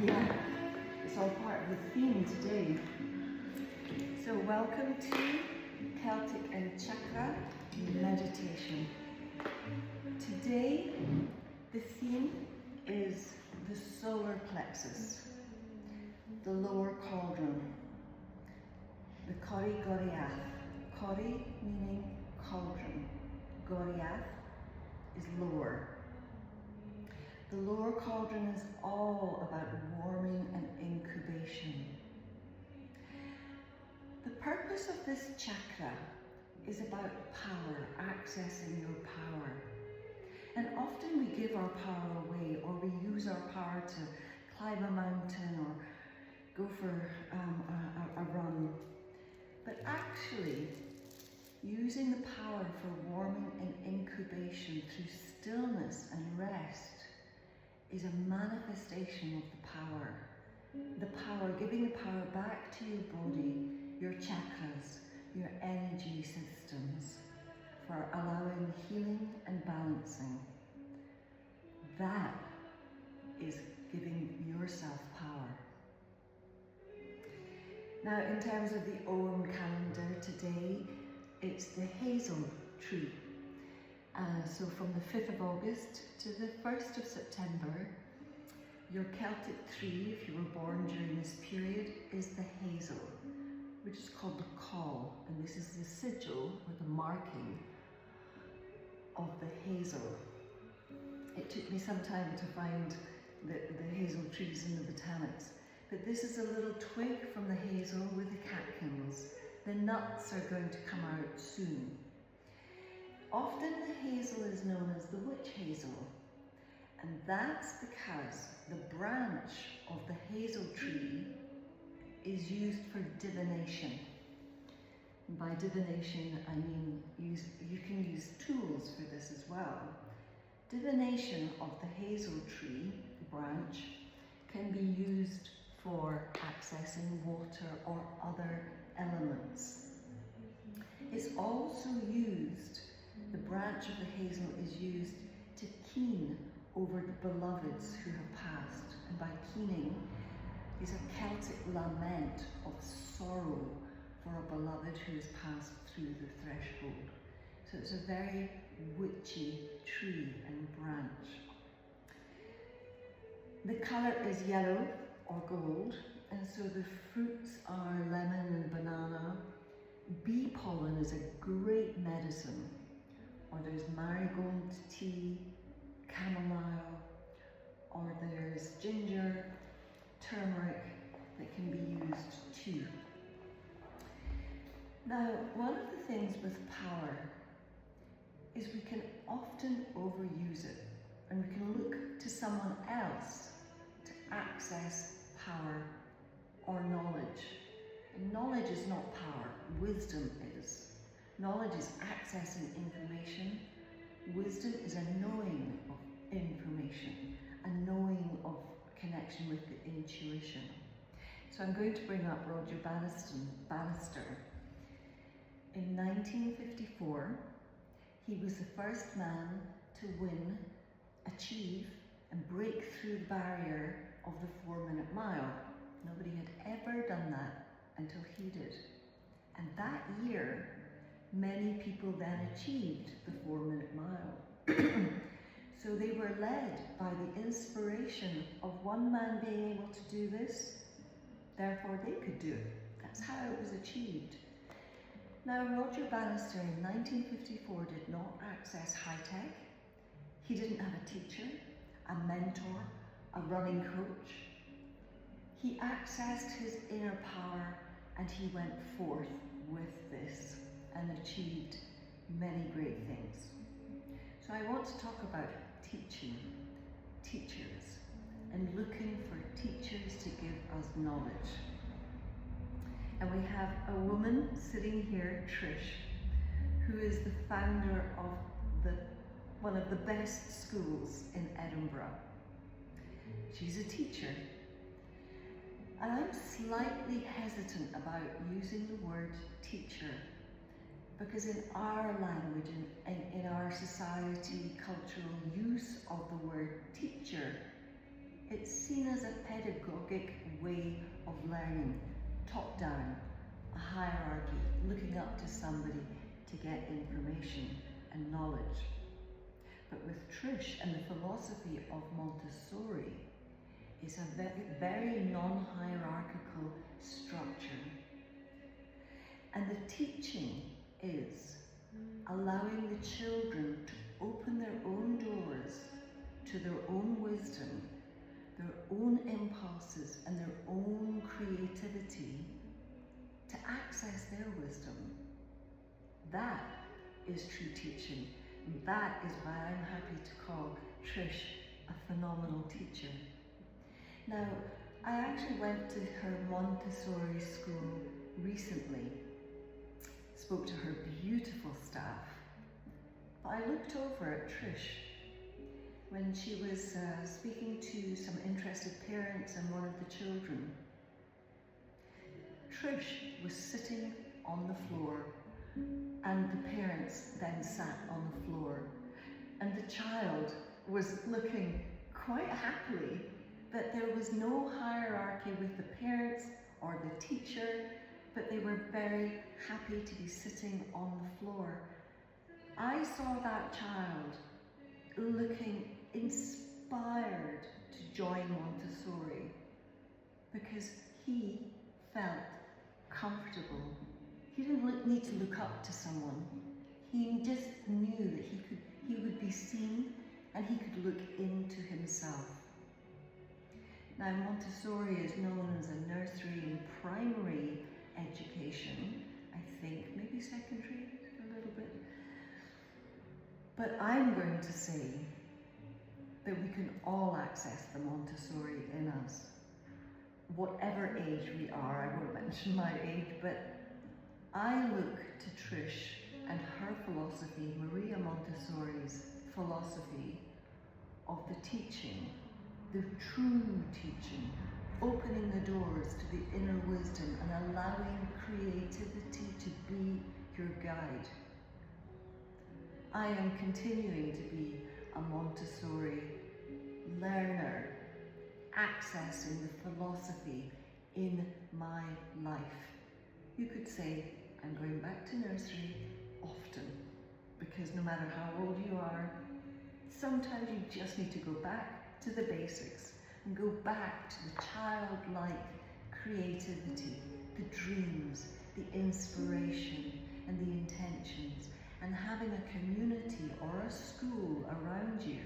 Yeah, it's all part of the theme today. So welcome to Celtic and Chakra Meditation. Today, the theme is the Solar Plexus, the lower cauldron, the Coire Goiriath. Coire meaning cauldron, Goiriath is lower. The lower cauldron is all about warming and incubation. The purpose of this chakra is about power, accessing your power. And often we give our power away, or we use our power to climb a mountain or go for a run. But actually, using the power for warming and incubation through stillness and rest is a manifestation of the power. The power, giving the power back to your body, your chakras, your energy systems, for allowing healing and balancing. That is giving yourself power. Now, in terms of the Om calendar today, it's the hazel tree. So from the 5th of August to the 1st of September, your Celtic tree, if you were born during this period, is the hazel, which is called the call, and this is the sigil, or the marking, of the hazel. It took me some time to find the hazel trees in the botanics, but this is a little twig from the hazel with the catkins. The nuts are going to come out soon. Often the hazel is known as the witch hazel, and that's because the branch of the hazel tree is used for divination. And by divination, I mean you can use tools for this as well. Divination of the hazel tree, the branch, can be used for accessing water or other elements. It's also used, the branch of the hazel is used to keen over the beloveds who have passed. And by keening is a Celtic lament of sorrow for a beloved who has passed through the threshold. So it's a very witchy tree and branch. The colour is yellow or gold, and so the fruits are lemon and banana. Bee pollen is a great medicine, or there's marigold tea, chamomile, or there's ginger, turmeric that can be used too. Now, one of the things with power is we can often overuse it, and we can look to someone else to access power or knowledge. And knowledge is not power, wisdom is. Knowledge is accessing information. Wisdom is a knowing of information, a knowing of connection with the intuition. So I'm going to bring up Roger Bannister. In 1954, he was the first man to win, achieve, and break through the barrier of the 4-minute mile. Nobody had ever done that until he did. And that year, many people then achieved the 4-minute mile. So they were led by the inspiration of one man being able to do this, therefore they could do it. That's how it was achieved. Now, Roger Bannister in 1954 did not access high tech. He didn't have a teacher, a mentor, a running coach. He accessed his inner power, and he went forth with this and achieved many great things. So I want to talk about teaching, teachers, and looking for teachers to give us knowledge. And we have a woman sitting here, Trish, who is the founder of one of the best schools in Edinburgh. She's a teacher. And I'm slightly hesitant about using the word teacher, because in our language and in our society, cultural use of the word teacher It's seen as a pedagogic way of learning, top down, a hierarchy, looking up to somebody to get information and knowledge. But with Trish and the philosophy of Montessori, it's a very non-hierarchical structure. And the teaching is allowing the children to open their own doors to their own wisdom, their own impulses and their own creativity to access their wisdom. That is true teaching. That is why I'm happy to call Trish a phenomenal teacher. Now, I actually went to her Montessori school recently, spoke to her beautiful staff. But I looked over at Trish when she was speaking to some interested parents and one of the children. Trish was sitting on the floor and the parents then sat on the floor, and the child was looking quite happily that there was no hierarchy with the parents or the teacher, but they were very happy to be sitting on the floor. I saw that child looking inspired to join Montessori because he felt comfortable. He didn't need to look up to someone. He just knew that he would be seen and he could look into himself. Now, Montessori is known as a nursery and primary education, I think, maybe secondary a little bit. But I'm going to say that we can all access the Montessori in us, whatever age we are. I won't mention my age, but I look to Trish and her philosophy, Maria Montessori's philosophy of the teaching, the true teaching, opening the doors to the inner wisdom and allowing creativity to be your guide. I am continuing to be a Montessori learner, accessing the philosophy in my life. You could say, I'm going back to nursery often, because no matter how old you are, sometimes you just need to go back to the basics and go back to the childlike creativity, the dreams, the inspiration and the intentions, and having a community or a school around you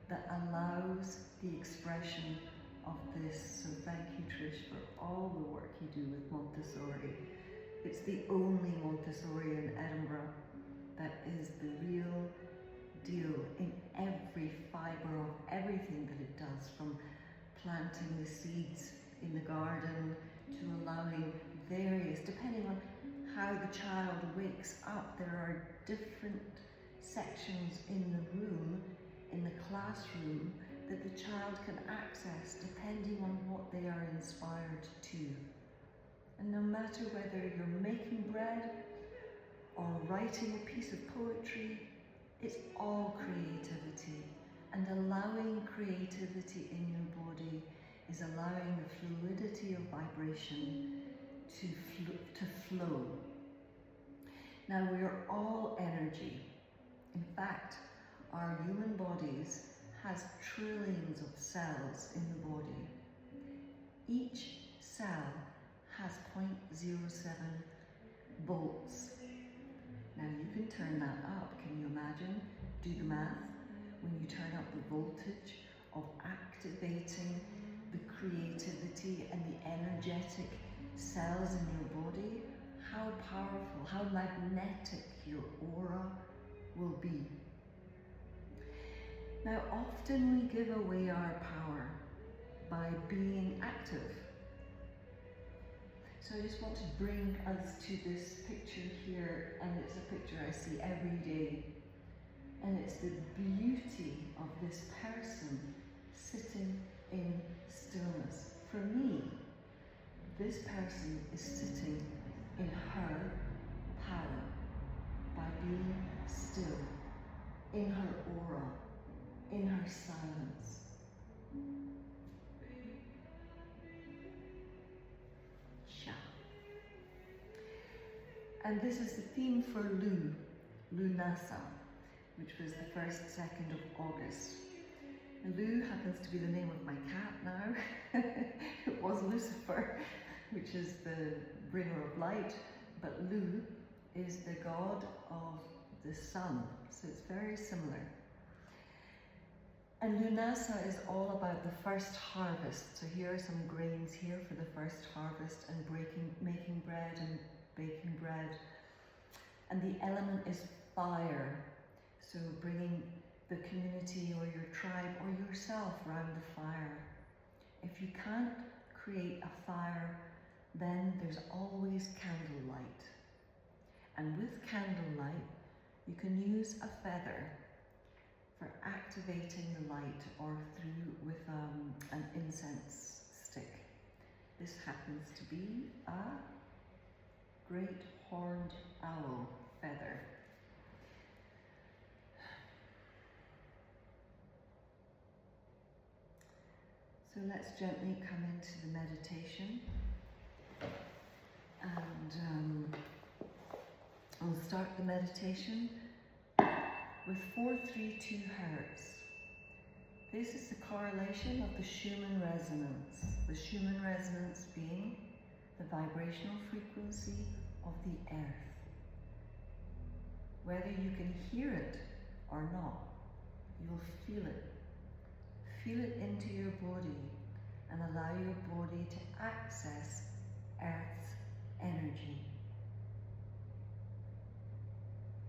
that allows the expression of this. So thank you, Trish, for all the work you do with Montessori. It's the only Montessori in Edinburgh that is the real deal in every fibre of everything that it does, from planting the seeds in the garden to allowing various, depending on how the child wakes up, there are different sections in the room, in the classroom, that the child can access depending on what they are inspired to. And no matter whether you're making bread or writing a piece of poetry, it's all creativity. And allowing creativity in your body is allowing the fluidity of vibration to flow. Now, we are all energy. In fact, our human bodies has trillions of cells in the body. Each cell has 0.07 volts. Now you can turn that up. Can you imagine? Do the math. When you turn up the voltage of activating the creativity and the energetic cells in your body, how powerful, how magnetic your aura will be. Now, often we give away our power by being active. So I just want to bring us to this picture here, and it's a picture I see every day. And it's the beauty of this person sitting in stillness. For me, this person is sitting in her power by being still, in her aura, in her silence. And this is the theme for Lunasa, which was the 1st, 2nd of August. And Lu happens to be the name of my cat now. It was Lucifer, which is the bringer of light, but Lu is the god of the sun, so it's very similar. And Lunasa is all about the first harvest. So here are some grains here for the first harvest, and making bread and baking bread. And the element is fire. So bringing the community or your tribe or yourself round the fire. If you can't create a fire, then there's always candlelight. And with candlelight, you can use a feather for activating the light, or through with an incense stick. This happens to be a great horned owl feather. So let's gently come into the meditation, and I'll start the meditation with 432 Hertz. This is the correlation of the Schumann resonance. The Schumann resonance being the vibrational frequency of the earth. Whether you can hear it or not, you'll feel it. Feel it into your body and allow your body to access Earth's energy.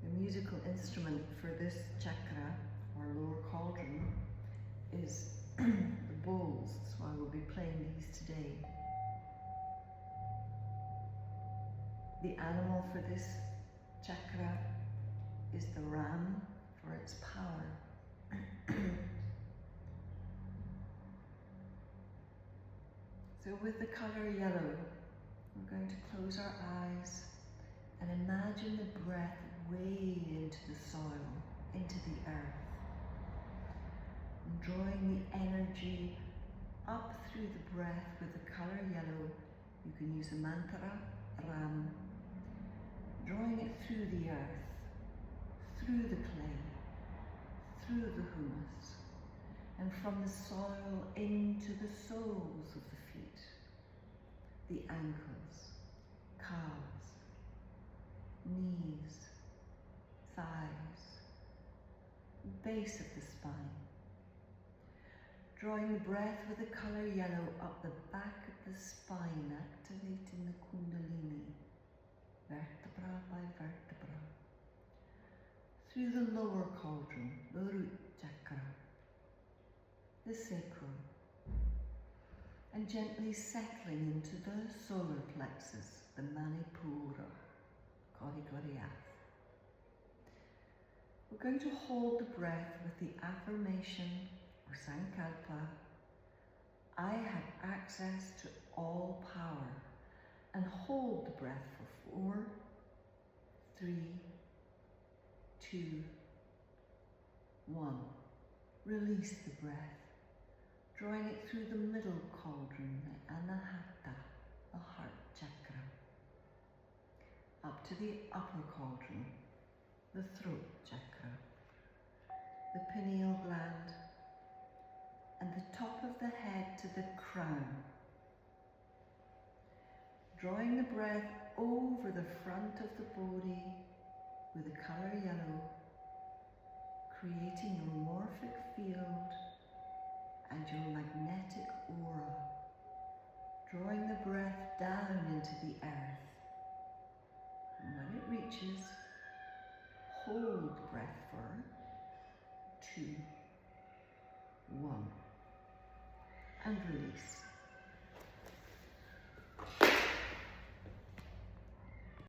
The musical instrument for this chakra, or lower cauldron, is the bowls, so I will be playing these today. The animal for this chakra is the ram, for its power. So with the colour yellow, we're going to close our eyes and imagine the breath way into the soil, into the earth. And drawing the energy up through the breath with the colour yellow. You can use the mantra, Ram. Drawing it through the earth, through the clay, through the humus, and from the soil into the soles of the feet, the ankles, calves, knees, thighs, base of the spine. Drawing the breath with the colour yellow up the back of the spine, activating the Kundalini, vertebra by vertebra. Through the lower cauldron, the root chakra, the sacral, and gently settling into the solar plexus, the Manipura, Coire Goiriath. We're going to hold the breath with the affirmation or sankalpa, I have access to all power, and hold the breath for 4, 3, 2, 1. Release the breath, drawing it through the middle cauldron, the Anahata, the heart chakra, up to the upper cauldron, the throat chakra, the pineal gland, and the top of the head to the crown. Drawing the breath over the front of the body with the colour yellow, creating your morphic field and your magnetic aura. Drawing the breath down into the earth. And when it reaches, hold the breath for 2, 1. And release.